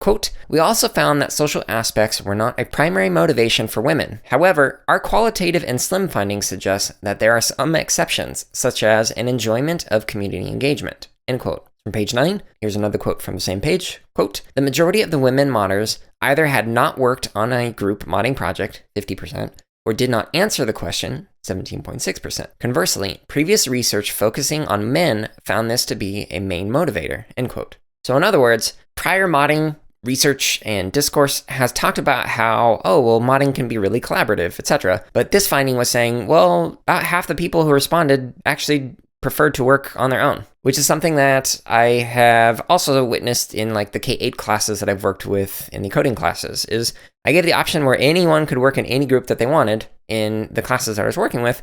Quote, "We also found that social aspects were not a primary motivation for women. However, our qualitative and SLIM findings suggest that there are some exceptions, such as an enjoyment of community engagement." End quote. From page 9, here's another quote from the same page. Quote, "The majority of the women modders either had not worked on a group modding project, 50%, or did not answer the question, 17.6%. Conversely, previous research focusing on men found this to be a main motivator." End quote. So in other words, prior modding research and discourse has talked about how, modding can be really collaborative, etc. But this finding was saying, well, about half the people who responded actually preferred to work on their own, which is something that I have also witnessed in like the K-8 classes that I've worked with in the coding classes. Is I gave the option where anyone could work in any group that they wanted in the classes that I was working with,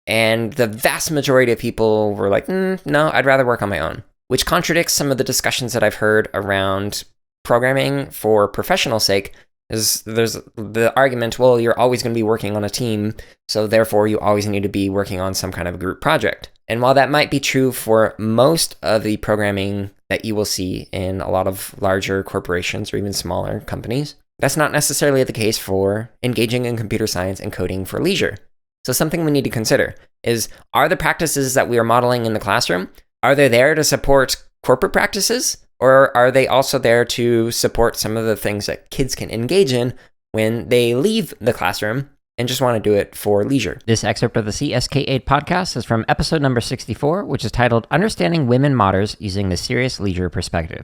and the vast majority of people were like, no, I'd rather work on my own, which contradicts some of the discussions that I've heard around programming for professional sake. There's the argument, well, you're always going to be working on a team, so therefore you always need to be working on some kind of a group project. And while that might be true for most of the programming that you will see in a lot of larger corporations or even smaller companies, that's not necessarily the case for engaging in computer science and coding for leisure. So something we need to consider is, are the practices that we are modeling in the classroom, are they there to support corporate practices? Or are they also there to support some of the things that kids can engage in when they leave the classroom and just want to do it for leisure? This excerpt of the CSK8 podcast is from episode number 64, which is titled Understanding Women Modders Using the Serious Leisure Perspective.